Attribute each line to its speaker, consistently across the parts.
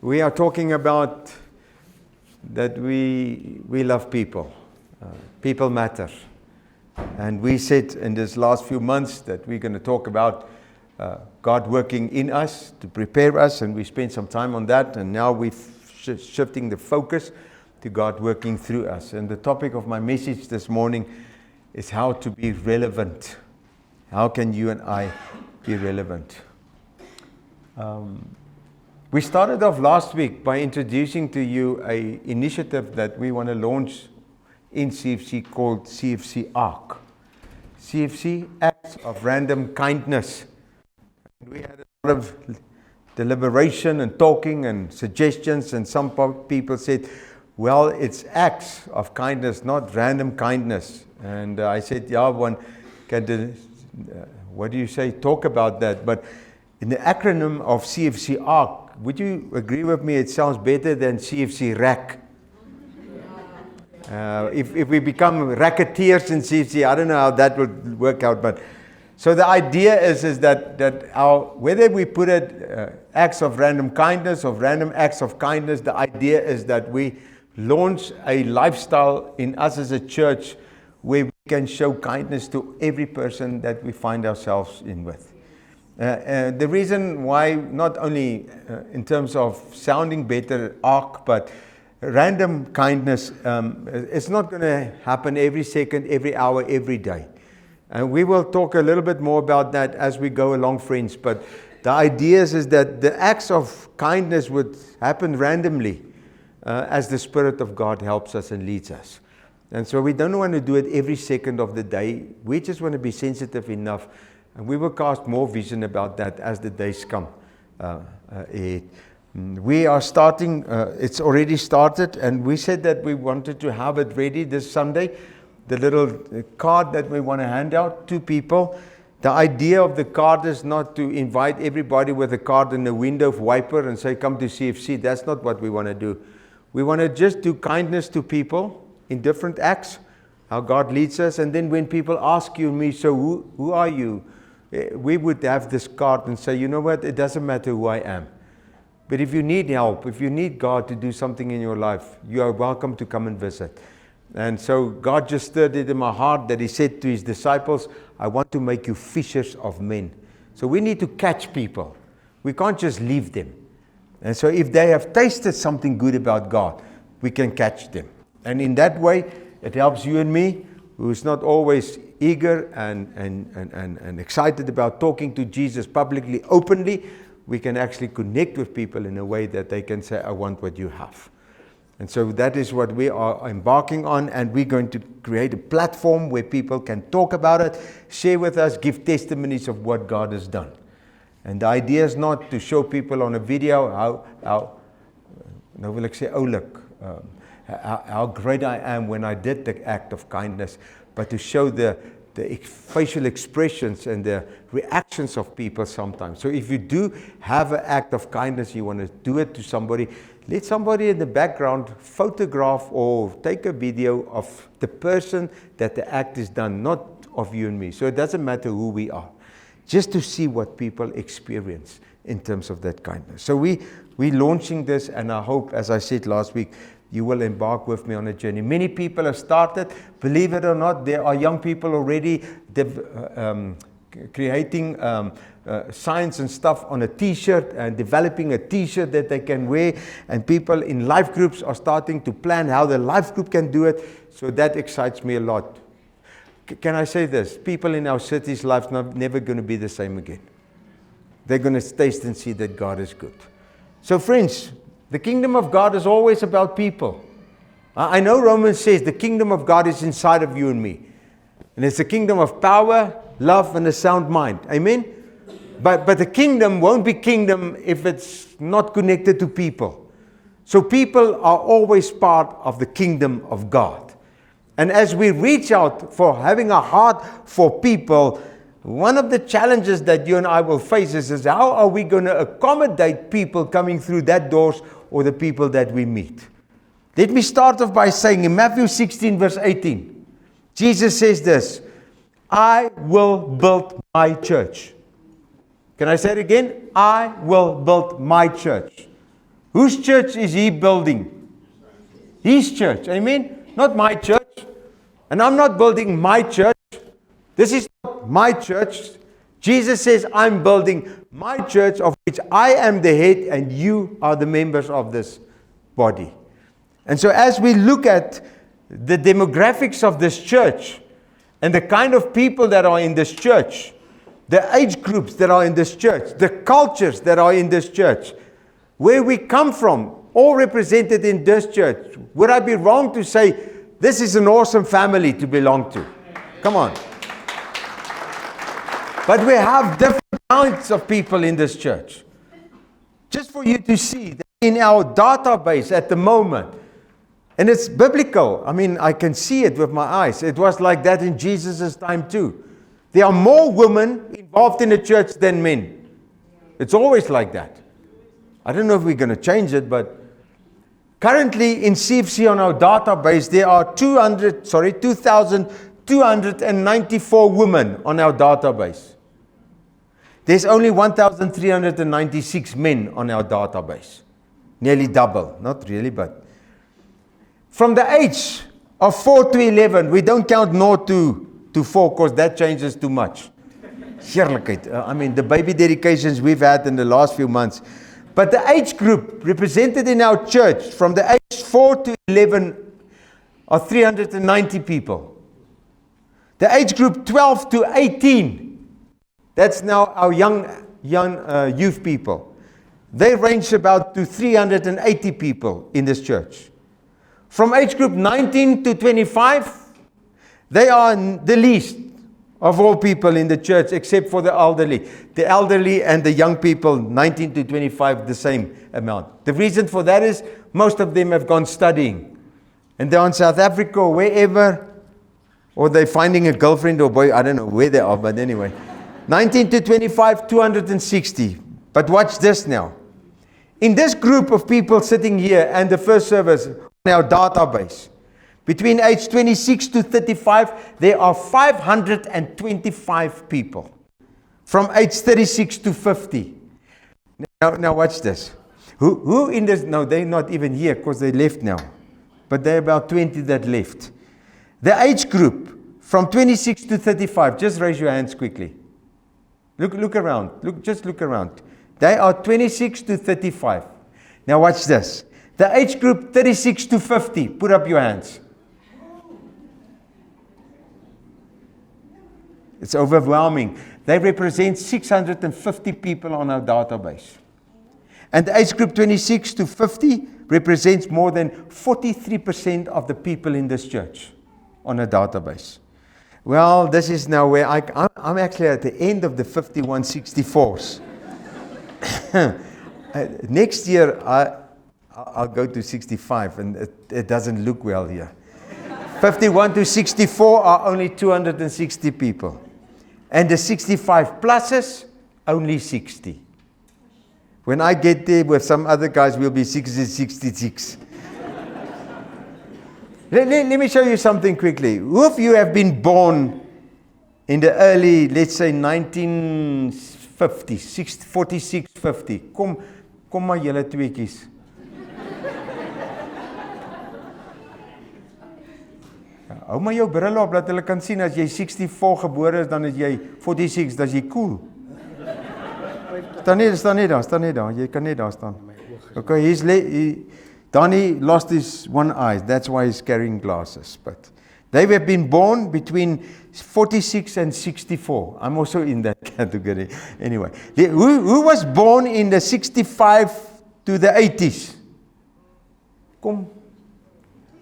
Speaker 1: We are talking about that we love people. People matter. And we said in this last few months that we're going to talk about God working in us to prepare us, and we spent some time on that, and now we're shifting the focus to God working through us. And the topic of my message this morning is how to be relevant. How can you and I be relevant? We started off last week by introducing to you an initiative that we want to launch in CFC called CFC ARC. CFC, Acts of Random Kindness. We had a lot of deliberation and talking and suggestions, and some people said, well, it's acts of kindness, not random kindness. And I said, yeah, one can, what do you say, talk about that. But in the acronym of CFC ARC, would you agree with me, it sounds better than CFC RAC? If we become racketeers in CFC, I don't know how that would work out. But so the idea is that whether we put it acts of random kindness or random acts of kindness, the idea is that we launch a lifestyle in us as a church where we can show kindness to every person that we find ourselves in with. The reason why, not only in terms of sounding better, ARC, but random kindness, it's not going to happen every second, every hour, every day. And we will talk a little bit more about that as we go along, friends. But the idea is that the acts of kindness would happen randomly as the Spirit of God helps us and leads us. And so we don't want to do it every second of the day. We just want to be sensitive enough. And we will cast more vision about that as the days come ahead. We are starting, it's already started, and we said that we wanted to have it ready this Sunday. The little card that we want to hand out to people. The idea of the card is not to invite everybody with a card in the window wiper and say, come to CFC. That's not what we want to do. We want to just do kindness to people in different acts, how God leads us. And then when people ask you and me, so who are you? We would have this card and say, you know what, it doesn't matter who I am. But if you need help, if you need God to do something in your life, you are welcome to come and visit. And so God just stirred it in my heart that He said to His disciples, I want to make you fishers of men. So we need to catch people. We can't just leave them. And so if they have tasted something good about God, we can catch them. And in that way, it helps you and me, who is not always eager and excited about talking to Jesus publicly, openly. We can actually connect with people in a way that they can say, I want what you have. And so that is what we are embarking on, and we're going to create a platform where people can talk about it, share with us, give testimonies of what God has done. And the idea is not to show people on a video how great I am when I did the act of kindness, but to show the facial expressions and the reactions of people sometimes. So if you do have an act of kindness, you want to do it to somebody, let somebody in the background photograph or take a video of the person that the act is done, not of you and me. So it doesn't matter who we are, just to see what people experience in terms of that kindness. So we're launching this, and I hope, as I said last week, you will embark with me on a journey. Many people have started. Believe it or not, there are young people already creating signs and stuff on a t-shirt and developing a t-shirt that they can wear. And people in life groups are starting to plan how the life group can do it. So that excites me a lot. Can I say this? People in our city's lives are never going to be the same again. They're going to taste and see that God is good. So friends, the kingdom of God is always about people. I know Romans says the kingdom of God is inside of you and me. And it's a kingdom of power, love, and a sound mind. Amen? But the kingdom won't be kingdom if it's not connected to people. So people are always part of the kingdom of God. And as we reach out for having a heart for people, one of the challenges that you and I will face is how are we going to accommodate people coming through that doors or the people that we meet? Let me start off by saying in Matthew 16 verse 18, Jesus says this, I will build my church. Can I say it again? I will build my church. Whose church is he building? His church. Amen? Not my church. And I'm not building my church. This is not my church. Jesus says, I'm building my church, of which I am the head and you are the members of this body. And so as we look at the demographics of this church and the kind of people that are in this church, the age groups that are in this church, the cultures that are in this church, where we come from, all represented in this church, would I be wrong to say this is an awesome family to belong to? Come on. But we have different kinds of people in this church. Just for you to see that in our database at the moment, and it's biblical. I mean, I can see it with my eyes. It was like that in Jesus' time too. There are more women involved in the church than men. It's always like that. I don't know if we're going to change it, but currently in CFC on our database, there are 2,294 women on our database. There's only 1,396 men on our database. Nearly double. Not really, but. From the age of 4 to 11, we don't count 0 to 4 because that changes too much. I mean, the baby dedications we've had in the last few months. But the age group represented in our church from the age 4 to 11 are 390 people. The age group 12 to 18, that's now our young youth people. They range about to 380 people in this church. From age group 19 to 25, they are the least of all people in the church, except for the elderly. The elderly and the young people, 19 to 25, the same amount. The reason for that is most of them have gone studying. And they're in South Africa or wherever, or they're finding a girlfriend or boy, I don't know where they are, but anyway. 19 to 25, 260. But watch this now. In this group of people sitting here and the first service on our database, between age 26 to 35, there are 525 people. From age 36 to 50. Now watch this. Who in this? No, they're not even here because they left now. But there are about 20 that left. The age group from 26 to 35. Just raise your hands quickly. Look around. Just look around. They are 26 to 35. Now watch this. The age group 36 to 50. Put up your hands. It's overwhelming. They represent 650 people on our database. And the age group 26 to 50 represents more than 43% of the people in this church on a database. Well, this is now where I'm actually at the end of the 5164s. Next year, I'll go to 65, and it doesn't look well here. 51 to 64 are only 260 people. And the 65 pluses, only 60. When I get there with some other guys, we'll be 66. Let me show you something quickly. Who of you have been born in the early, let's say 1950s, 46, 50? Kom maar julle tweekies. Hou maar jou brille op, dat hulle kan sien as jy 64 gebore is, dan is jy 46, dan is jy cool. Staan nie daar, jy kan net daar staan. Okay, Donnie lost his one eye, that's why he's carrying glasses. But they have been born between 46 and 64. I'm also in that category. Anyway, who was born in the 65 to the 80s? Kom,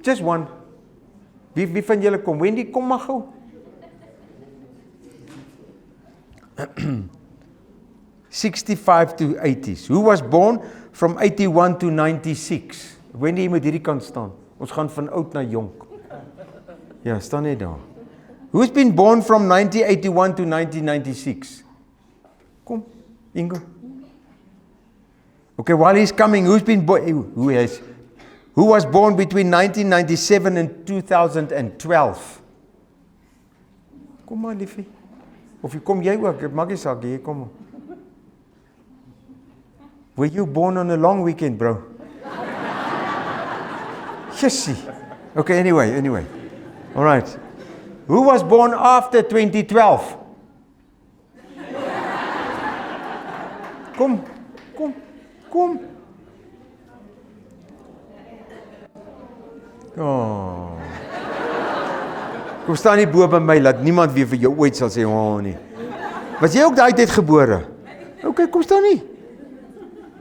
Speaker 1: just one. Wie van julle kom? Wendy, kom maar gou. 65 to 80s. Who was born from 81 to 96? Wendy, jy moet hierdie kant staan. Ons gaan van oud na jonk. Ja, staan net daar. Who's been born from 1981 to 1996? Kom, Ingo. Okay, while he's coming, who's been born? Who was born between 1997 and 2012? Kom maar, liefie. Of kom jy ook? Dit maak nie saak, jy kom maar. Were you born on a long weekend, bro? Jessie. Okay, anyway. All right. Who was born after 2012? Kom. Oh. Kom staan nie bo by my, laat niemand weer vir jou ooit sal sê, nie. Was jy ook daai tyd gebore? Okay, kom staan nie.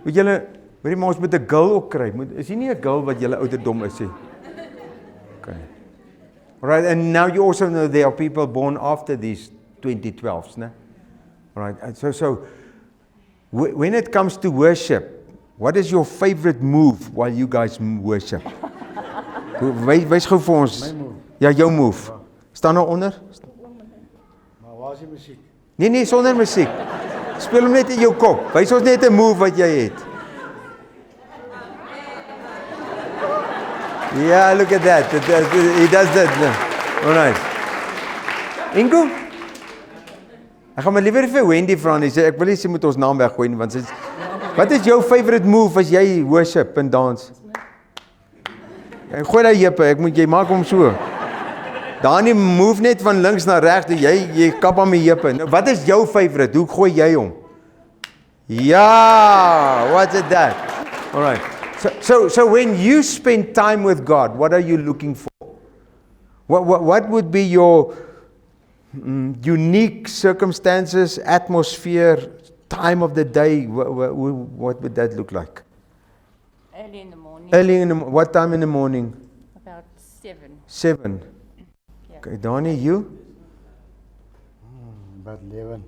Speaker 1: Moet julle, weet jy maar ons moet 'n girl ook kry. Is jy nie 'n girl wat julle ouderdom is nie? Okay. Alright, and now you also know there are people born after these 2012s, né? Alright, so when it comes to worship, what is your favorite move while you guys worship? Wys gou vir ons. Ja, jou move. Staan nou onder.
Speaker 2: Maar waar is die musiek?
Speaker 1: Nee, sonder musiek. Speel hom net in jou kop. Wys ons net 'n move wat jy het. Yeah, look at that. He does that. Alright. Ingo? Ek gaan maar liewer vir Wendy vra en sê ek wil nie sy moet ons naam weggooi nie want sy wat is jou favorite move as jy worship en dans? Ek gooi daai heupe, jy maak hom so. Danie move net van links na regs, jy kap aan my heupe. Nou, wat is jou favorite? Hoe gooi jy hom? Ja, what's it that? Alright. So when you spend time with God, what are you looking for? What would be your unique circumstances, atmosphere, time of the day? What would that look like?
Speaker 3: Early in the morning.
Speaker 1: What time in the morning?
Speaker 3: About 7.
Speaker 1: 7.
Speaker 3: Yeah.
Speaker 1: Okay, Donnie, you?
Speaker 2: About 11.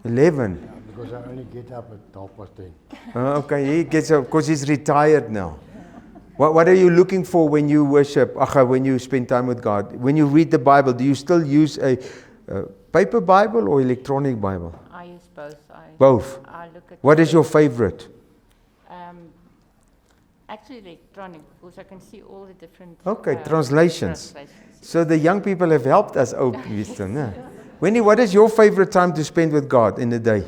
Speaker 1: 11.
Speaker 2: Yeah, because I only get up at 10:30.
Speaker 1: Okay, he gets up because he's retired now. What are you looking for when you worship? When you spend time with God? When you read the Bible, do you still use a paper Bible or electronic Bible?
Speaker 3: I use both.
Speaker 1: Both.
Speaker 3: I look at
Speaker 1: What is your favorite?
Speaker 3: actually electronic because I can see all the different
Speaker 1: Translations. So the young people have helped us open wisdom. Yeah. Wendy, what is your favorite time to spend with God in the day?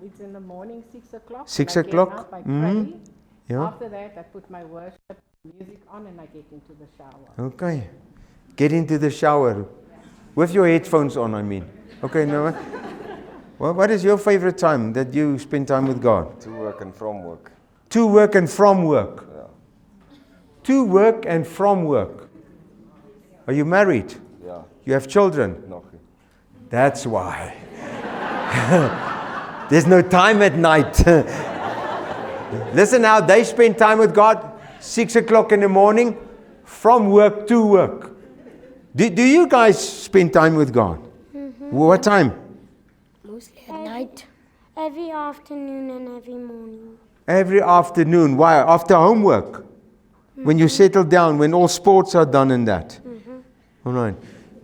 Speaker 4: It's in the morning, 6 o'clock.
Speaker 1: 6
Speaker 4: When I get
Speaker 1: o'clock?
Speaker 4: up, I pray.
Speaker 1: Yeah.
Speaker 4: After that, I put my worship music on and I get into the shower.
Speaker 1: Okay. Get into the shower. With your headphones on, I mean. Okay, no. Well, what is your favorite time that you spend time with God?
Speaker 5: To work and from work.
Speaker 1: To work and from work.
Speaker 5: Yeah.
Speaker 1: To work and from work. Are you married?
Speaker 5: Yeah.
Speaker 1: You have children?
Speaker 5: Nog.
Speaker 1: That's why. There's no time at night. Listen now, they spend time with God 6 o'clock in the morning, from work to work. Do you guys spend time with God?
Speaker 6: Mm-hmm.
Speaker 1: What time?
Speaker 6: Mostly at night. Every afternoon and every morning.
Speaker 1: Every afternoon. Why? After homework? Mm-hmm. When you settle down, when all sports are done and that?
Speaker 6: Mm-hmm.
Speaker 1: All right.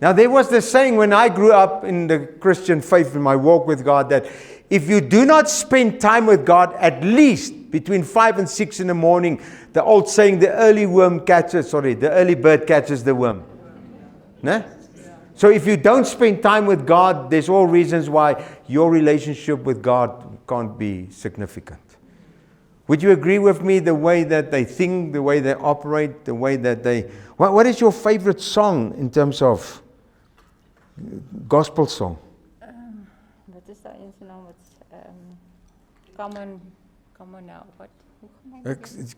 Speaker 1: Now there was this saying when I grew up in the Christian faith, in my walk with God, that if you do not spend time with God at least between 5 and 6 in the morning, the old saying, the early bird catches the worm. No? So if you don't spend time with God, there's all reasons why your relationship with God can't be significant. Would you agree with me the way that they think, the way they operate, the way that they... What is your favorite song in terms of gospel song?
Speaker 3: Wat is daai een se naam wat come on now. What?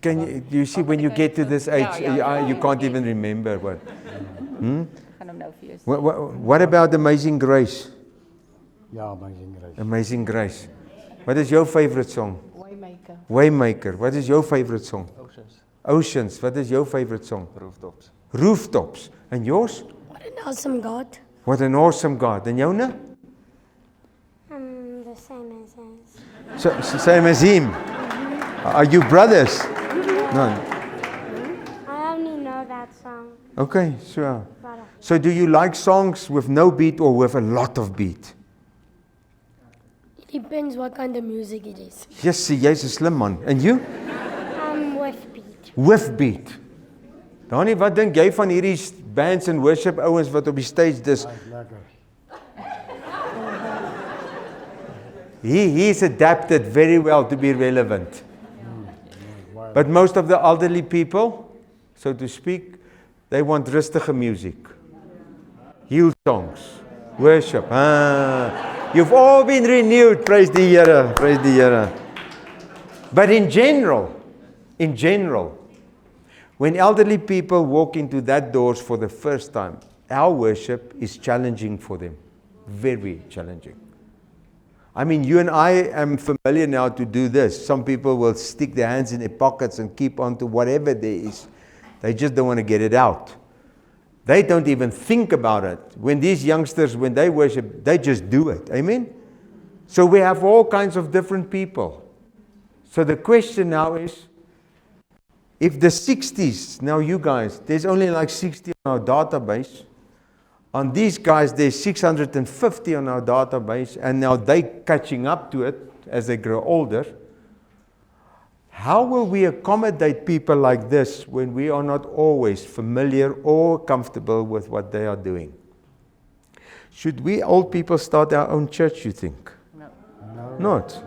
Speaker 1: Can you see when you get to this age, you can't even remember what?
Speaker 3: Gaan hom nou vir jou sê.
Speaker 1: What about Amazing Grace?
Speaker 2: Ja, Amazing Grace.
Speaker 1: Amazing Grace. What is your favorite song?
Speaker 4: Waymaker.
Speaker 1: Waymaker. What is your favorite song?
Speaker 5: Oceans.
Speaker 1: Oceans. What is your favorite song?
Speaker 5: Rooftops.
Speaker 1: Rooftops. And yours?
Speaker 6: What an awesome God.
Speaker 1: What an awesome God. And Jona?
Speaker 6: The same as us.
Speaker 1: So, same as him. Are you brothers? No.
Speaker 6: I only know that song.
Speaker 1: Okay, sure.
Speaker 6: But
Speaker 1: So do you like songs with no beat or with a lot of beat?
Speaker 6: it depends what kind of music it is.
Speaker 1: Yes, see, jy's 'n slim man. And you?
Speaker 6: With beat.
Speaker 1: With beat. Danie, wat dink jy van hierdie bands en worship ouens wat op die stage dis?
Speaker 2: Hy's lekker.
Speaker 1: He's adapted very well to be relevant. But most of the elderly people, so to speak, They want rustige music. Hill songs. Worship. You've all been renewed. Praise the Here. Praise the Here. But in general, when elderly people walk into that doors for the first time, our worship is challenging for them. Very challenging. I mean, you and I am familiar now to do this. Some people will stick their hands in their pockets and keep on to whatever there is. They just don't want to get it out. They don't even think about it. When these youngsters, when they worship, they just do it. Amen? So we have all kinds of different people. So the question now is, if the 60s, now you guys, there's only like 60 on our database. On these guys, there's 650 on our database, and now they're catching up to it as they grow older. How will we accommodate people like this when we are not always familiar or comfortable with what they are doing? Should we old people start our own church, you think?
Speaker 3: No.
Speaker 1: Not?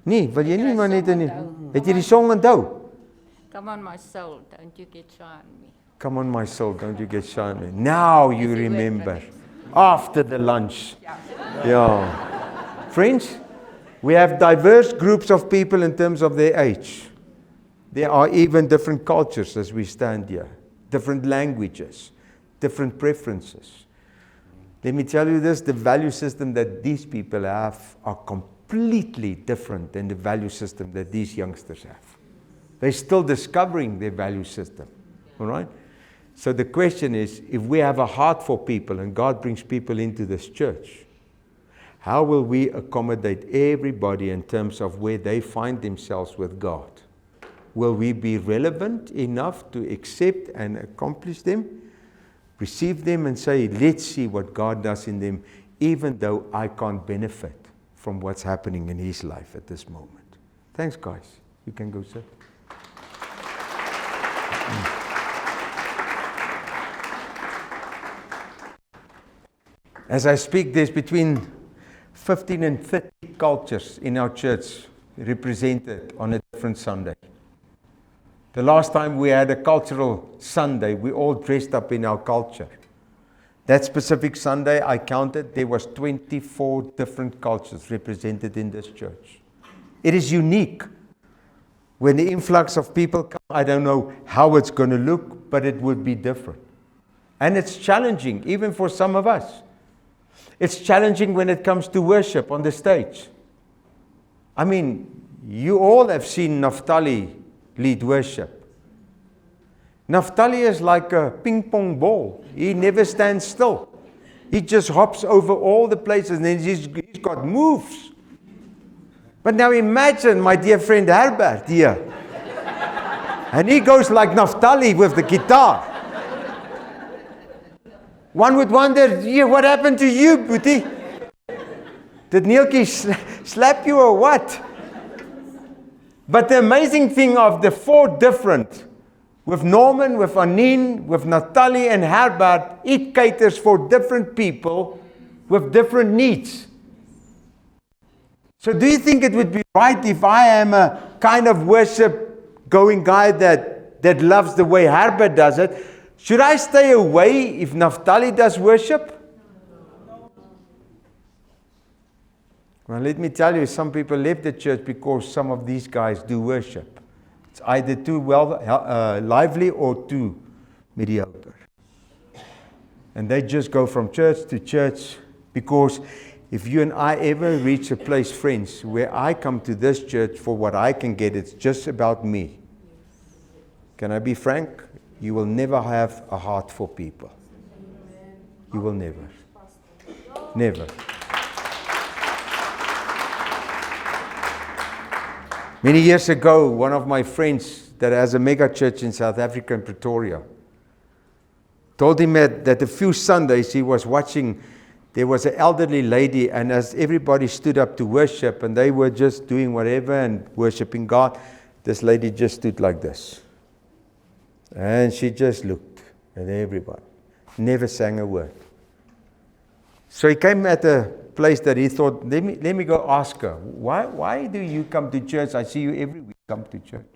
Speaker 1: Nee, wil jy nie maar net in die... Het jy die song onthou?
Speaker 3: Come on, my soul, don't you get shy on me.
Speaker 1: Come on, my soul, don't you get shy on me. Now you remember. After the lunch. Yeah. Friends, we have diverse groups of people in terms of their age. There are even different cultures as we stand here. Different languages. Different preferences. Let me tell you this, the value system that these people have are completely different than the value system that these youngsters have. They're still discovering their value system. All right? So the question is, if we have a heart for people and God brings people into this church, how will we accommodate everybody in terms of where they find themselves with God? Will we be relevant enough to accept and accomplish them? Receive them and say, let's see what God does in them, even though I can't benefit from what's happening in his life at this moment. Thanks, guys. You can go sit. As I speak, there's between 15 and 30 cultures in our church represented on a different Sunday. The last time we had a cultural Sunday, we all dressed up in our culture. That specific Sunday, I counted, there was 24 different cultures represented in this church. It is unique. When the influx of people come, I don't know how it's going to look, but it would be different. And it's challenging, even for some of us. It's challenging when it comes to worship on the stage. I mean, you all have seen Naphtali lead worship. Naphtali is like a ping pong ball. He never stands still. He just hops over all the places and then he's got moves. But now imagine my dear friend Herbert here. And he goes like Naphtali with the guitar. One would wonder, yeah, what happened to you, Boetie? Did Neeltjie slap you or what? But the amazing thing of the four different, with Norman, with Anine, with Natalie and Herbert, it caters for different people with different needs. So do you think it would be right if I am a kind of worship going guy that loves the way Herbert does it? Should I stay away if Naphtali does worship? Well, let me tell you, some people left the church because some of these guys do worship. It's either too lively or too mediocre. And they just go from church to church because if you and I ever reach a place, friends, where I come to this church for what I can get, it's just about me. Can I be frank? You will never have a heart for people. You will never. Never. Many years ago, one of my friends that has a mega church in South Africa, in Pretoria, told him that a few Sundays he was watching, there was an elderly lady, and as everybody stood up to worship, and they were just doing whatever and worshiping God, this lady just stood like this. And she just looked at everyone. Never sang a word. So he came at a place that he thought, let me go ask her, why do you come to church? I see you every week come to church.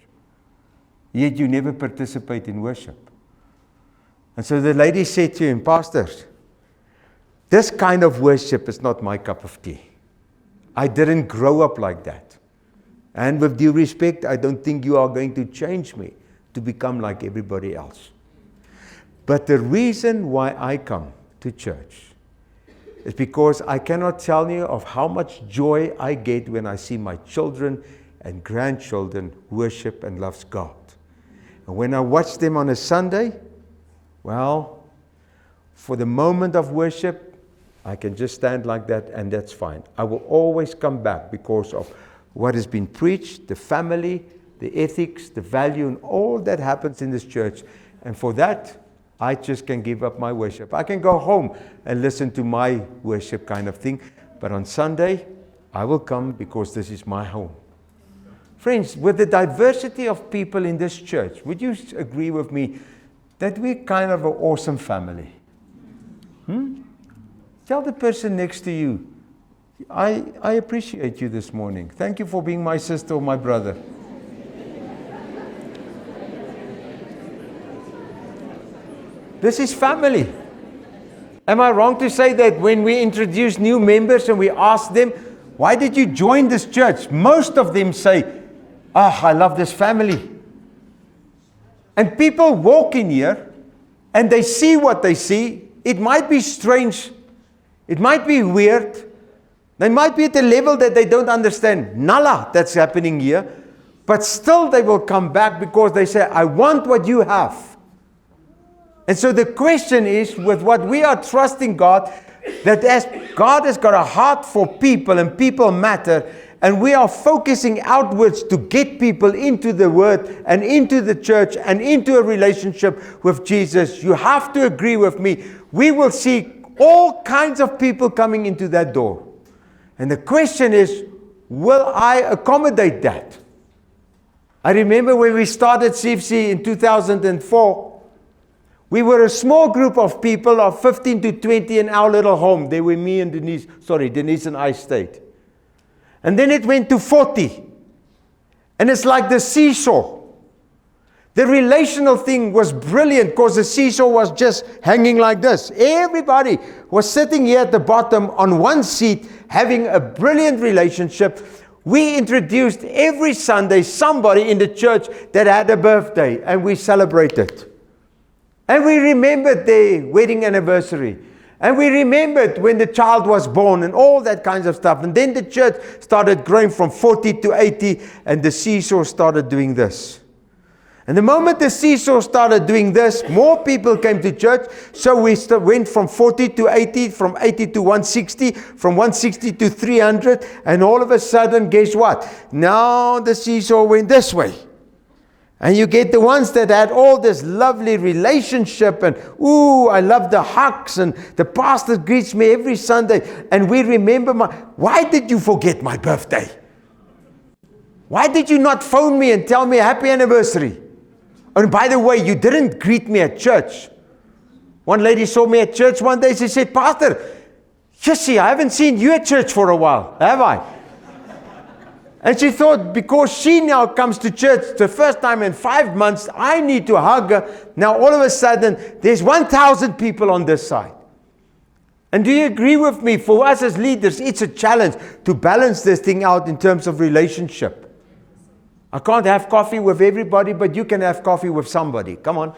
Speaker 1: Yet you never participate in worship. And so the lady said to him, Pastor, this kind of worship is not my cup of tea. I didn't grow up like that. And with due respect, I don't think you are going to change me to become like everybody else. But the reason why I come to church is because I cannot tell you of how much joy I get when I see my children and grandchildren worship and love God. And when I watch them on a Sunday, well, for the moment of worship, I can just stand like that and that's fine. I will always come back because of what has been preached, the family, the ethics, the value, and all that happens in this church. And for that, I just can give up my worship. I can go home and listen to my worship kind of thing. But on Sunday, I will come because this is my home. Friends, with the diversity of people in this church, would you agree with me that we're kind of an awesome family? Tell the person next to you, I appreciate you this morning. Thank you for being my sister or my brother. This is family. Am I wrong to say that when we introduce new members and we ask them, why did you join this church? Most of them say, I love this family. And people walk in here and they see what they see. It might be strange. It might be weird. They might be at a level that they don't understand nala that's happening here. But still they will come back because they say, I want what you have. And so the question is, with what we are trusting God, that as God has got a heart for people and people matter, and we are focusing outwards to get people into the Word and into the church and into a relationship with Jesus, you have to agree with me. We will see all kinds of people coming into that door. And the question is, will I accommodate that? I remember when we started CFC in 2004, we were a small group of people of 15 to 20 in our little home. They were me and Denise and I stayed. And then it went to 40. And it's like the seesaw. The relational thing was brilliant because the seesaw was just hanging like this. Everybody was sitting here at the bottom on one seat having a brilliant relationship. We introduced every Sunday somebody in the church that had a birthday and we celebrated. And we remembered their wedding anniversary. And we remembered when the child was born and all that kinds of stuff. And then the church started growing from 40 to 80 and the seesaw started doing this. And the moment the seesaw started doing this, more people came to church. So we went from 40 to 80, from 80 to 160, from 160 to 300. And all of a sudden, guess what? Now the seesaw went this way. And you get the ones that had all this lovely relationship and, I love the hugs and the pastor greets me every Sunday. And we remember why did you forget my birthday? Why did you not phone me and tell me a happy anniversary? And by the way, you didn't greet me at church. One lady saw me at church one day. She said, Pastor, Jesse, I haven't seen you at church for a while, have I? And she thought because she now comes to church the first time in 5 months, I need to hug her. Now all of a sudden, there's 1,000 people on this side. And do you agree with me? For us as leaders, it's a challenge to balance this thing out in terms of relationship. I can't have coffee with everybody, but you can have coffee with somebody. Come on.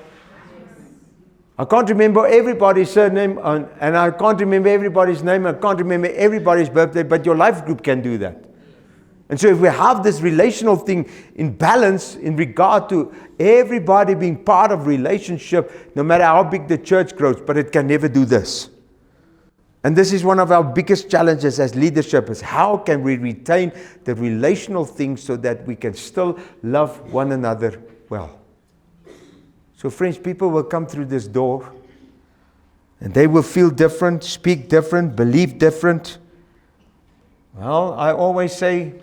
Speaker 1: I can't remember everybody's surname, and I can't remember everybody's name. I can't remember everybody's birthday, but your life group can do that. And so if we have this relational thing in balance in regard to everybody being part of relationship, no matter how big the church grows, but it can never do this. And this is one of our biggest challenges as leadership is how can we retain the relational thing so that we can still love one another well. So friends, people will come through this door and they will feel different, speak different, believe different. Well, I always say,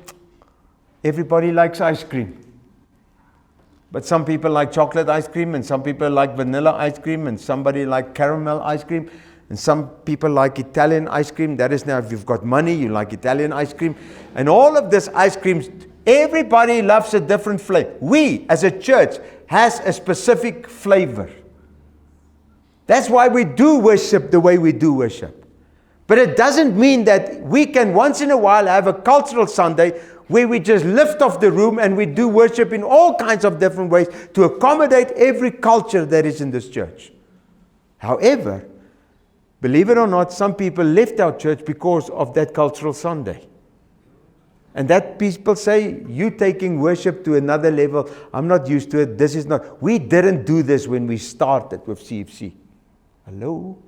Speaker 1: everybody likes ice cream. But some people like chocolate ice cream, and some people like vanilla ice cream, and somebody like caramel ice cream, and some people like Italian ice cream. That is now, if you've got money, you like Italian ice cream. And all of this ice creams, everybody loves a different flavor. We, as a church, has a specific flavor. That's why we do worship the way we do worship. But it doesn't mean that we can once in a while have a cultural Sunday where we just lift off the room and we do worship in all kinds of different ways to accommodate every culture that is in this church. However, believe it or not, some people left our church because of that cultural Sunday. And that people say, you taking worship to another level, I'm not used to it, this is not. We didn't do this when we started with CFC. Hello?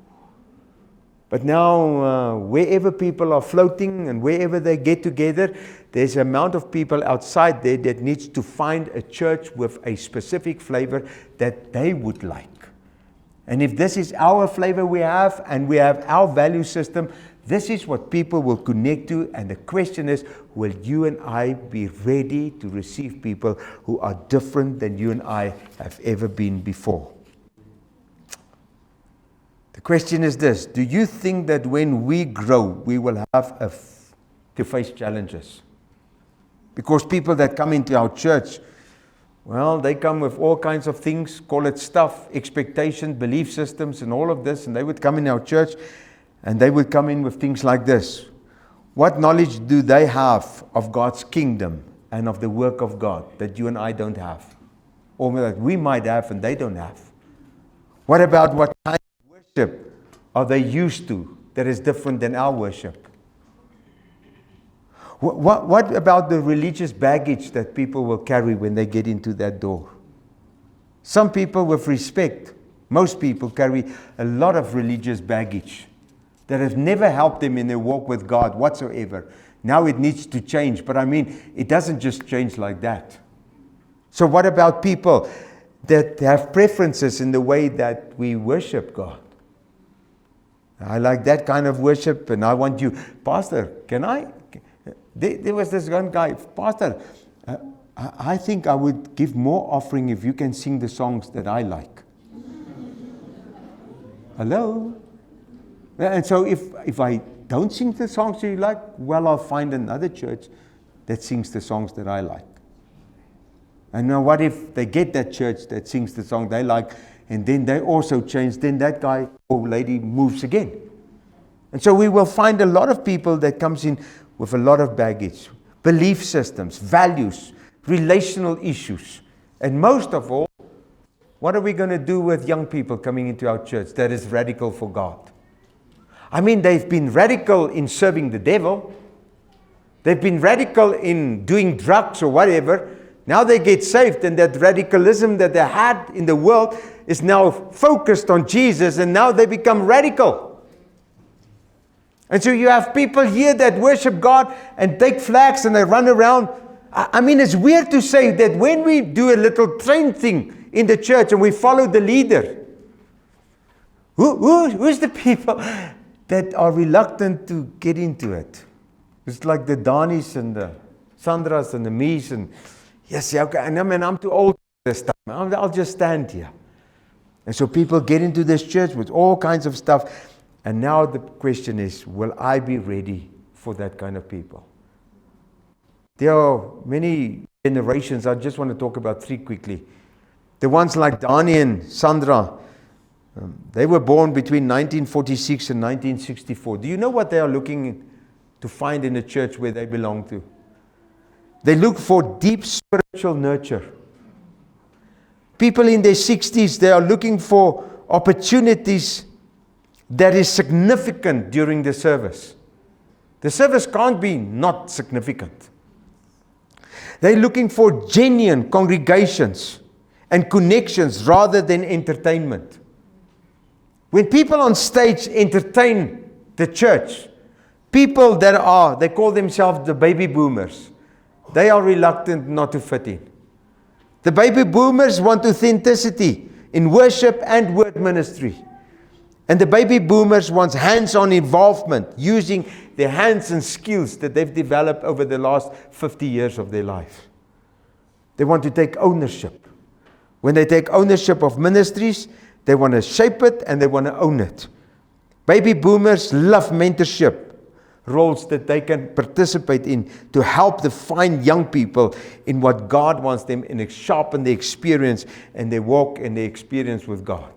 Speaker 1: But now, wherever people are floating and wherever they get together, there's an amount of people outside there that needs to find a church with a specific flavor that they would like. And if this is our flavor we have, and we have our value system, this is what people will connect to. And the question is, will you and I be ready to receive people who are different than you and I have ever been before? The question is this: do you think that when we grow, we will have to face challenges? Because people that come into our church, well, they come with all kinds of things, call it stuff, expectations, belief systems, and all of this, and they would come in our church, and they would come in with things like this. What knowledge do they have of God's kingdom and of the work of God that you and I don't have? Or that we might have and they don't have? What about what kind of worship are they used to that is different than our worship? What about the religious baggage that people will carry when they get into that door? Some people, with respect, most people carry a lot of religious baggage that has never helped them in their walk with God whatsoever. Now it needs to change, but I mean, it doesn't just change like that. So what about people that have preferences in the way that we worship God? I like that kind of worship, and I want you, Pastor, can I? There was this one guy, Pastor, I think I would give more offering if you can sing the songs that I like. Hello? And so if I don't sing the songs you like, well, I'll find another church that sings the songs that I like. And now what if they get that church that sings the song they like, and then they also change, then that guy or lady moves again. And so we will find a lot of people that comes in with a lot of baggage, belief systems, values, relational issues. And most of all, what are we going to do with young people coming into our church that is radical for God? I mean, they've been radical in serving the devil. They've been radical in doing drugs or whatever. Now they get saved, and that radicalism that they had in the world is now focused on Jesus, and now they become radical. And so you have people here that worship God and take flags and they run around. I mean, it's weird to say that when we do a little train thing in the church and we follow the leader, who's the people that are reluctant to get into it? It's like the Danis and the Sandras and the Mees and yes, yeah, okay, and I mean, I'm too old for this stuff. I'll just stand here. And so people get into this church with all kinds of stuff. And now the question is, will I be ready for that kind of people? There are many generations. I just want to talk about three quickly. The ones like Dani and Sandra, they were born between 1946 and 1964. Do you know what they are looking to find in a church where they belong to? They look for deep spiritual nurture. People in their 60s, they are looking for opportunities that is significant during the service. The service can't be not significant. They're looking for genuine congregations and connections rather than entertainment. When people on stage entertain the church, people that they call themselves the baby boomers, they are reluctant not to fit in. The baby boomers want authenticity in worship and word ministry. And the baby boomers want hands-on involvement, using their hands and skills that they've developed over the last 50 years of their life. They want to take ownership. When they take ownership of ministries, they want to shape it and they want to own it. Baby boomers love mentorship roles that they can participate in to help define young people in what God wants them and sharpen their experience and their walk and their experience with God.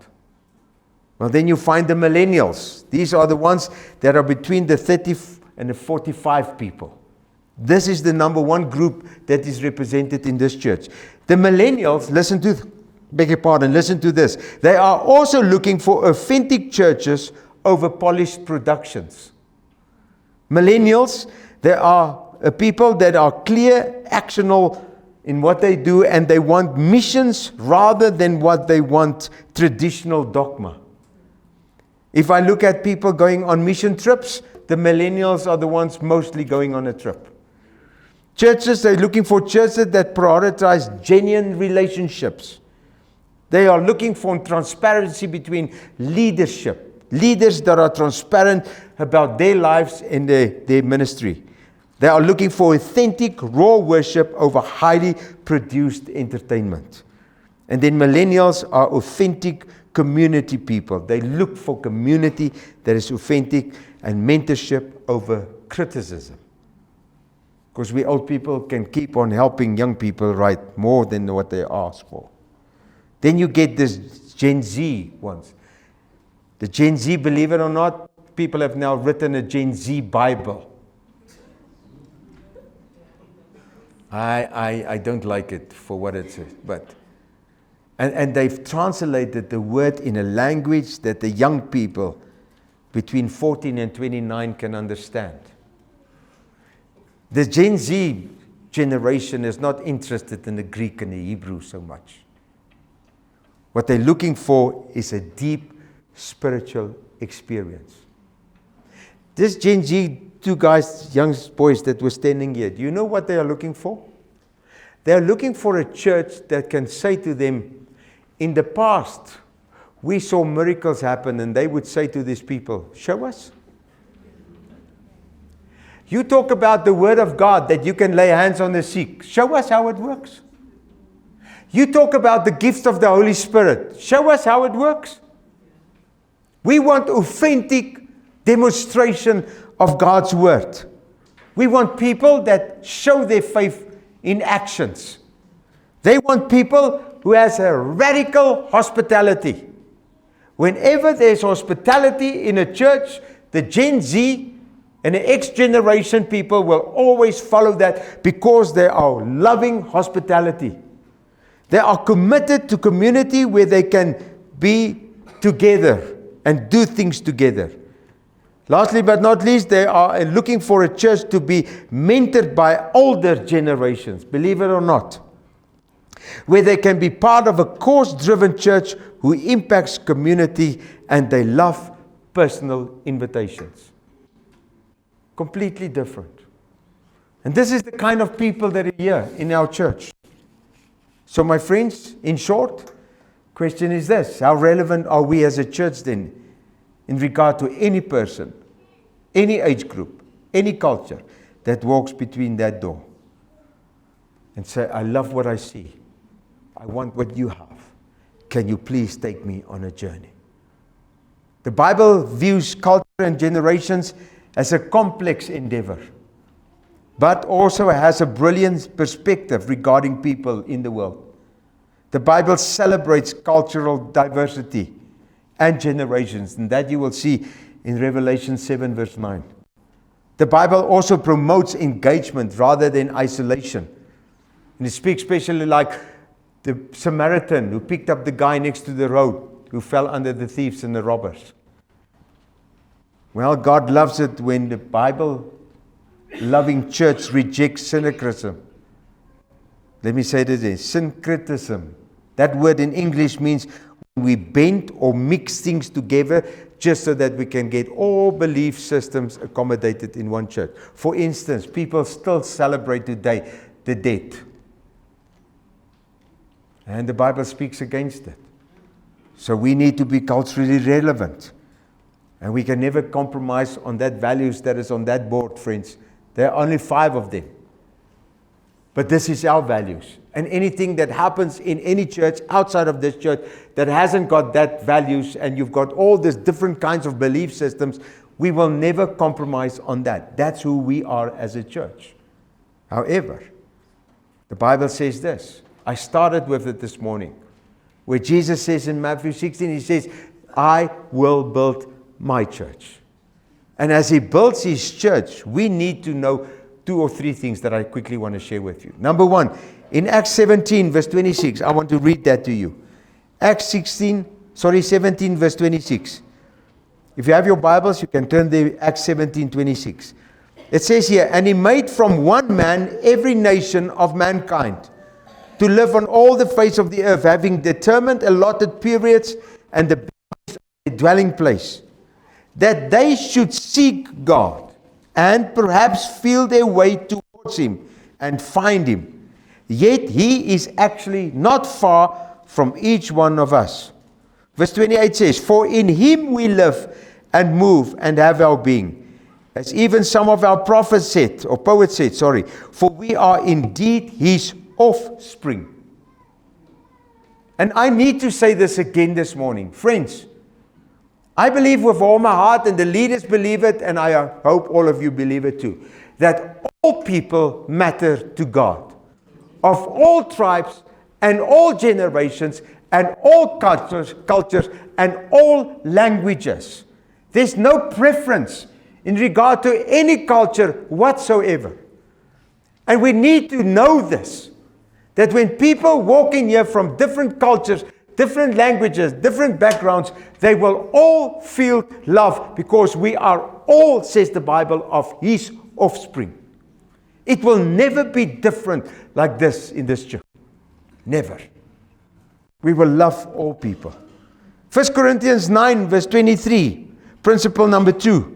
Speaker 1: Well, then you find the millennials. These are the ones that are between the 30 and the 45 people. This is the number one group that is represented in this church. The millennials, listen to this. They are also looking for authentic churches over polished productions. Millennials, they are a people that are clear, actionable in what they do, and they want missions rather than what they want traditional dogma. If I look at people going on mission trips, the millennials are the ones mostly going on a trip. Churches, they're looking for churches that prioritize genuine relationships. They are looking for transparency between leadership. Leaders that are transparent about their lives and their ministry. They are looking for authentic, raw worship over highly produced entertainment. And then millennials are authentic community people. They look for community that is authentic and mentorship over criticism. Because we old people can keep on helping young people write more than what they ask for. Then you get this Gen Z ones. The Gen Z, believe it or not, people have now written a Gen Z Bible. I don't like it for what it says, but and they've translated the word in a language that the young people between 14 and 29 can understand. The Gen Z generation is not interested in the Greek and the Hebrew so much. What they're looking for is a deep spiritual experience. This Gen Z, two guys, young boys that were standing here, do you know what they are looking for? They are looking for a church that can say to them, in the past, we saw miracles happen, and they would say to these people, show us. You talk about the word of God, that you can lay hands on the sick. Show us how it works. You talk about the gifts of the Holy Spirit. Show us how it works. We want authentic demonstration of God's word. We want people that show their faith in actions. They want people who has a radical hospitality. Whenever there's hospitality in a church, the Gen Z and the X generation people will always follow that because they are loving hospitality. They are committed to community where they can be together and do things together. Lastly but not least, they are looking for a church to be mentored by older generations, believe it or not, where they can be part of a cause-driven church who impacts community and they love personal invitations. Completely different. And this is the kind of people that are here in our church. So my friends, in short, question is this: how relevant are we as a church then in regard to any person, any age group, any culture that walks between that door and say, I love what I see. I want what you have. Can you please take me on a journey? The Bible views culture and generations as a complex endeavor, but also has a brilliant perspective regarding people in the world. The Bible celebrates cultural diversity and generations, and that you will see in Revelation 7 verse 9. The Bible also promotes engagement rather than isolation. And it speaks especially like the Samaritan who picked up the guy next to the road who fell under the thieves and the robbers. Well, God loves it when the Bible-loving church rejects syncretism. Let me say this again, syncretism. That word in English means we bend or mix things together just so that we can get all belief systems accommodated in one church. For instance, people still celebrate today the dead. And the Bible speaks against it. So we need to be culturally relevant. And we can never compromise on that values that is on that board, friends. There are only 5 of them. But this is our values. And anything that happens in any church outside of this church that hasn't got that values and you've got all these different kinds of belief systems, we will never compromise on that. That's who we are as a church. However, the Bible says this. I started with it this morning, where Jesus says in Matthew 16, he says, I will build my church. And as he builds his church, we need to know 2 or 3 things that I quickly want to share with you. Number 1, in Acts 17, verse 26, I want to read that to you. Acts 17, verse 26. If you have your Bibles, you can turn to Acts 17, 26. It says here, and he made from one man every nation of mankind to live on all the face of the earth, having determined allotted periods and the dwelling place, that they should seek God and perhaps feel their way towards him and find him. Yet he is actually not far from each one of us. Verse 28 says, for in him we live and move and have our being. As even some of our prophets said, or poets said, for we are indeed his offspring. And I need to say this again this morning. Friends, I believe with all my heart, and the leaders believe it, and I hope all of you believe it too, that all people matter to God. Of all tribes and all generations and all cultures and all languages. There's no preference in regard to any culture whatsoever. And we need to know this, that when people walk in here from different cultures, different languages, different backgrounds, they will all feel love because we are all, says the Bible, of his offspring. It will never be different like this in this church. Never. We will love all people. 1 Corinthians 9 verse 23, principle number 2.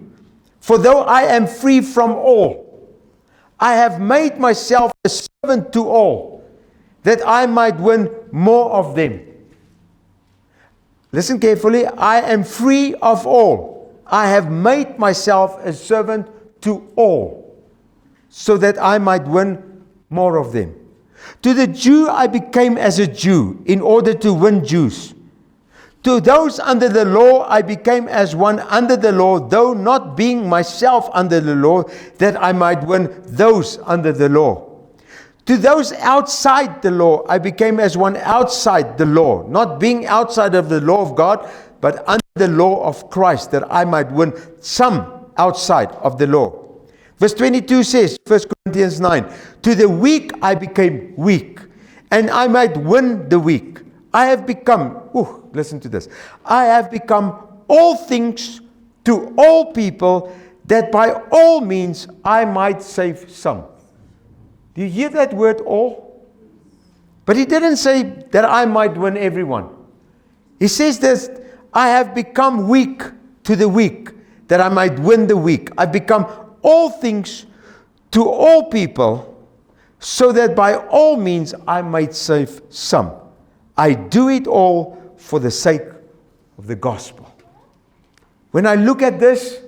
Speaker 1: For though I am free from all, I have made myself a servant to all, that I might win more of them. Listen carefully. I am free of all. I have made myself a servant to all, so that I might win more of them. To the Jew I became as a Jew, in order to win Jews. To those under the law I became as one under the law, though not being myself under the law, that I might win those under the law. To those outside the law, I became as one outside the law, not being outside of the law of God, but under the law of Christ, that I might win some outside of the law. Verse 22 says, 1 Corinthians 9, to the weak I became weak, and I might win the weak. I have become, listen to this, I have become all things to all people, that by all means I might save some. Do you hear that word all? But he didn't say that I might win everyone. He says this, I have become weak to the weak, that I might win the weak. I've become all things to all people, so that by all means I might save some. I do it all for the sake of the gospel. When I look at this,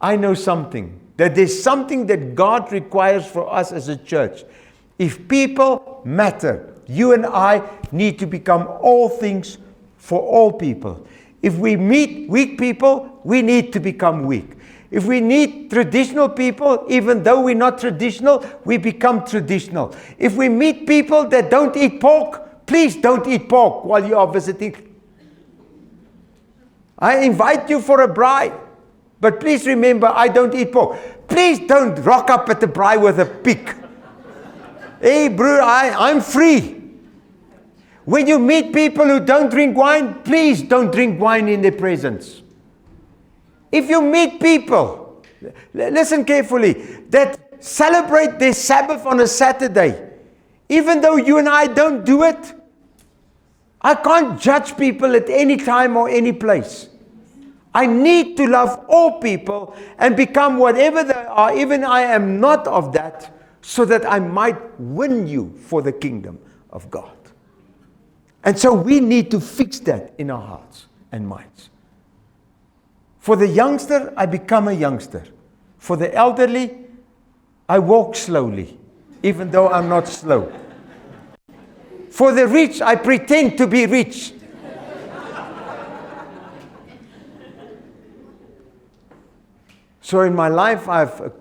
Speaker 1: I know something. That there's something that God requires for us as a church. If people matter, you and I need to become all things for all people. If we meet weak people, we need to become weak. If we meet traditional people, even though we're not traditional, we become traditional. If we meet people that don't eat pork, please don't eat pork while you are visiting. I invite you for a braai. But please remember, I don't eat pork. Please don't rock up at the braai with a pig. Hey, bro, I'm free. When you meet people who don't drink wine, please don't drink wine in their presence. If you meet people, listen carefully, that celebrate their Sabbath on a Saturday, even though you and I don't do it, I can't judge people at any time or any place. I need to love all people and become whatever they are, even I am not of that, so that I might win you for the kingdom of God. And so we need to fix that in our hearts and minds. For the youngster, I become a youngster. For the elderly, I walk slowly, even though I'm not slow. For the rich, I pretend to be rich. So in my life, I've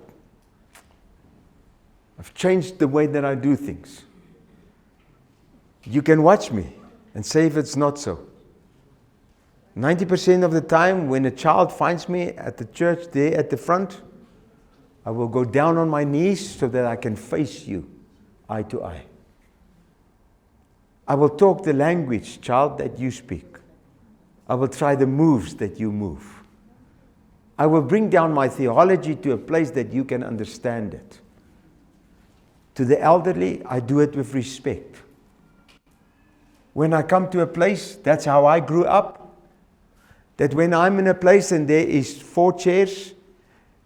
Speaker 1: changed the way that I do things. You can watch me and say if it's not so. 90% of the time when a child finds me at the church there at the front, I will go down on my knees so that I can face you eye to eye. I will talk the language, child, that you speak. I will try the moves that you move. I will bring down my theology to a place that you can understand it. To the elderly, I do it with respect. When I come to a place, that's how I grew up, that when I'm in a place and there is 4 chairs,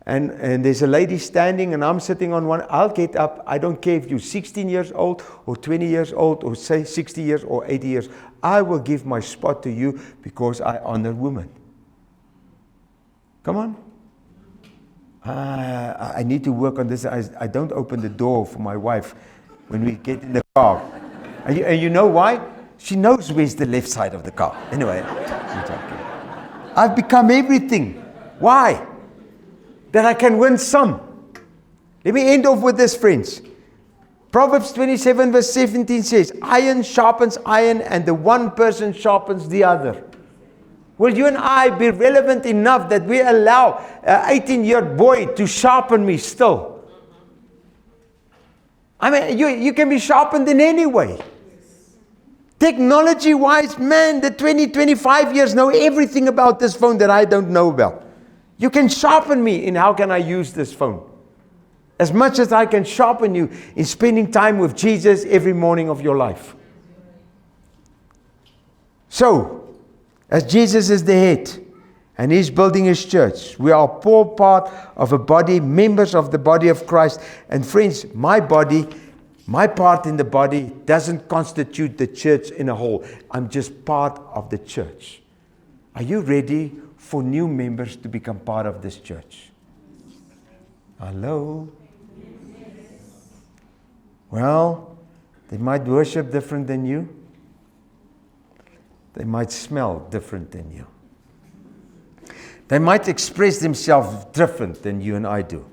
Speaker 1: and there's a lady standing and I'm sitting on one, I'll get up. I don't care if you're 16 years old or 20 years old or say 60 years or 80 years. I will give my spot to you because I honor women. Come on. I need to work on this. I don't open the door for my wife when we get in the car. And you know why? She knows where's the left side of the car. Anyway, I'm joking. I've become everything. Why? That I can win some. Let me end off with this, friends. Proverbs 27 verse 17 says, iron sharpens iron and the one person sharpens the other. Will you and I be relevant enough that we allow an 18-year boy to sharpen me still? I mean, you can be sharpened in any way. Technology-wise, man, the 20, 25 years know everything about this phone that I don't know about. You can sharpen me in how can I use this phone. As much as I can sharpen you in spending time with Jesus every morning of your life. So, as Jesus is the head and He's building His church, we are all part of a body, members of the body of Christ. And friends, my body, my part in the body doesn't constitute the church in a whole. I'm just part of the church. Are you ready for new members to become part of this church? Hello? Well, they might worship different than you. They might smell different than you. They might express themselves different than you and I do.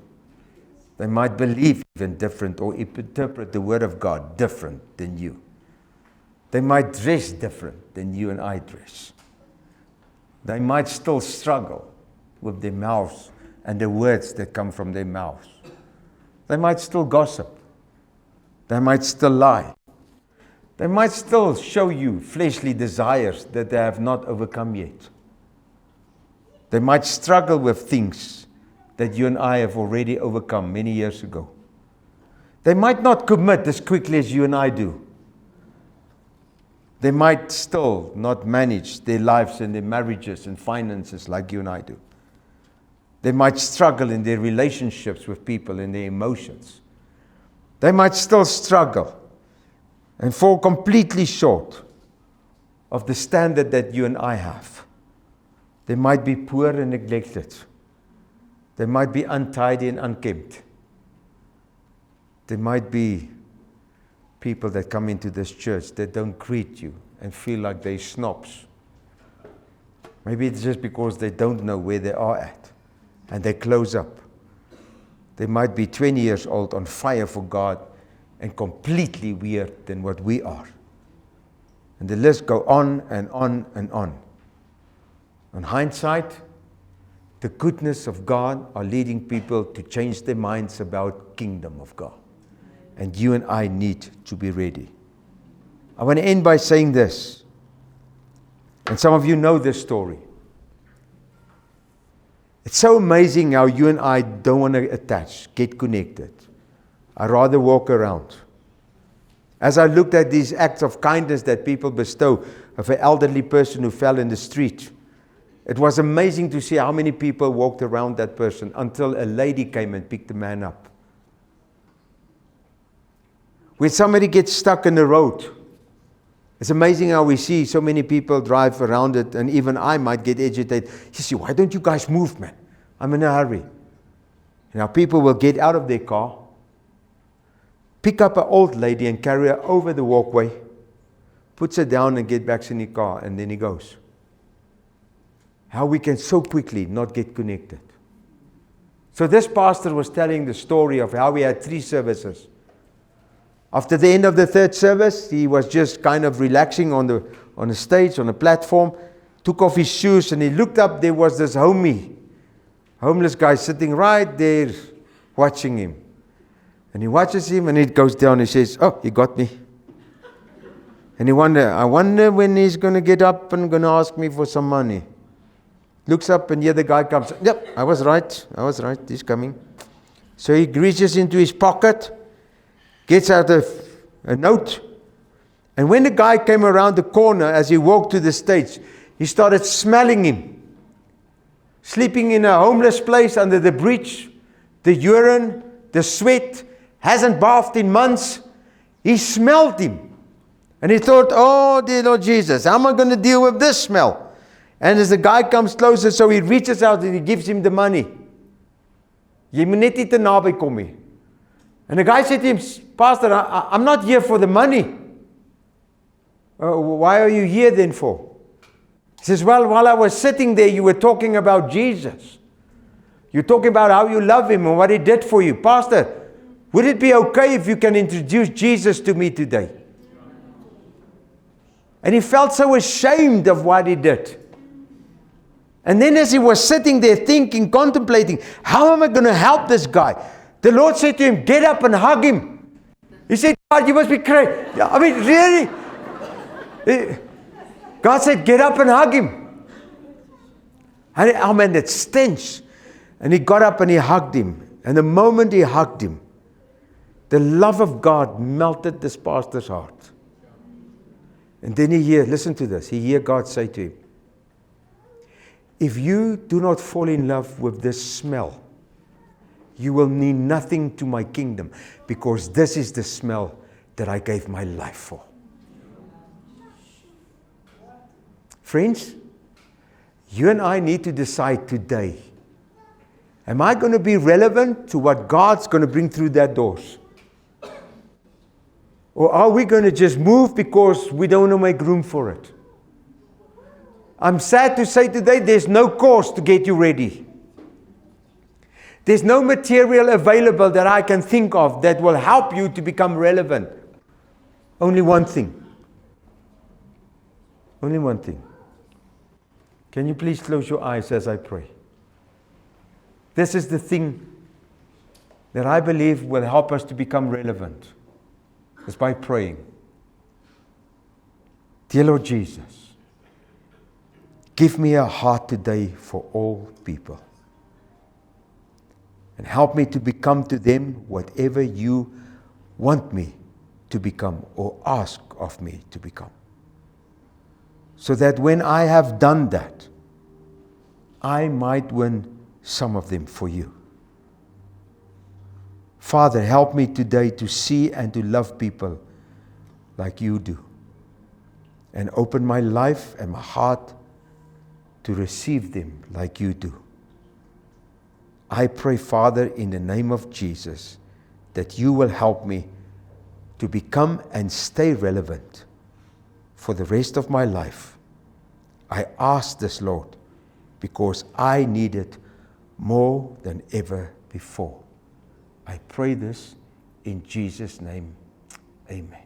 Speaker 1: They might believe even different or interpret the Word of God different than you. They might dress different than you and I dress. They might still struggle with their mouths and the words that come from their mouths. They might still gossip. They might still lie. They might still show you fleshly desires that they have not overcome yet. They might struggle with things that you and I have already overcome many years ago. They might not commit as quickly as you and I do. They might still not manage their lives and their marriages and finances like you and I do. They might struggle in their relationships with people and their emotions. They might still struggle and fall completely short of the standard that you and I have. They might be poor and neglected. They might be untidy and unkempt. There might be people that come into this church that don't greet you and feel like they're snobs. Maybe it's just because they don't know where they are at and they close up. They might be 20 years old on fire for God and completely weird than what we are. And the list go on and on and on. In hindsight, the goodness of God are leading people to change their minds about kingdom of God. And you and I need to be ready. I want to end by saying this. And some of you know this story. It's so amazing how you and I don't want to attach, get connected. I'd rather walk around. As I looked at these acts of kindness that people bestow of an elderly person who fell in the street, it was amazing to see how many people walked around that person until a lady came and picked the man up. When somebody gets stuck in the road, it's amazing how we see so many people drive around it, and even I might get agitated. You see, why don't you guys move, man? I'm in a hurry. Now people will get out of their car, pick up an old lady and carry her over the walkway, puts her down and get back in the car, and then he goes. How we can so quickly not get connected. So this pastor was telling the story of how we had 3 services. After the end of the 3rd service, he was just kind of relaxing on the stage, on the platform, took off his shoes, and he looked up. There was this homeless guy sitting right there watching him. And he watches him, and he goes down. He says, "Oh, he got me." And I wonder when he's going to get up and going to ask me for some money. Looks up, and here the guy comes. "Yep, I was right. He's coming." So he reaches into his pocket, gets out a note. And when the guy came around the corner, as he walked to the stage, he started smelling him. Sleeping in a homeless place under the bridge, the urine, the sweat, hasn't bathed in months. He smelled him. And he thought, "Oh, dear Lord Jesus, how am I going to deal with this smell?" And as the guy comes closer, so he reaches out and he gives him the money. "Jy moet net nie te naby kom nie." And the guy said to him, "Pastor, I'm not here for the money. Why are you here then for?" He says, "Well, while I was sitting there, you were talking about Jesus. You're talking about how you love him and what he did for you. Pastor, would it be okay if you can introduce Jesus to me today?" And he felt so ashamed of what he did. And then as he was sitting there thinking, contemplating, how am I going to help this guy? The Lord said to him, "Get up and hug him." He said, "God, you must be crazy." I mean, really? God said, "Get up and hug him." And oh man, that stench. And he got up and he hugged him. And the moment he hugged him, the love of God melted this pastor's heart. And then listen to this, he heard God say to him, "If you do not fall in love with this smell, you will mean nothing to my kingdom, because this is the smell that I gave my life for." Friends, you and I need to decide today, am I going to be relevant to what God's going to bring through that doors? Or are we going to just move because we don't want to make room for it? I'm sad to say today, there's no course to get you ready. There's no material available that I can think of that will help you to become relevant. Only one thing. Only one thing. Can you please close your eyes as I pray? This is the thing that I believe will help us to become relevant. It's by praying. Dear Lord Jesus, give me a heart today for all people. And help me to become to them whatever you want me to become or ask of me to become. So that when I have done that, I might win some of them for you. Father, help me today to see and to love people like you do. And open my life and my heart to receive them like you do. I pray, Father, in the name of Jesus, that you will help me to become and stay relevant for the rest of my life. I ask this, Lord, because I need it more than ever before. I pray this in Jesus' name. Amen.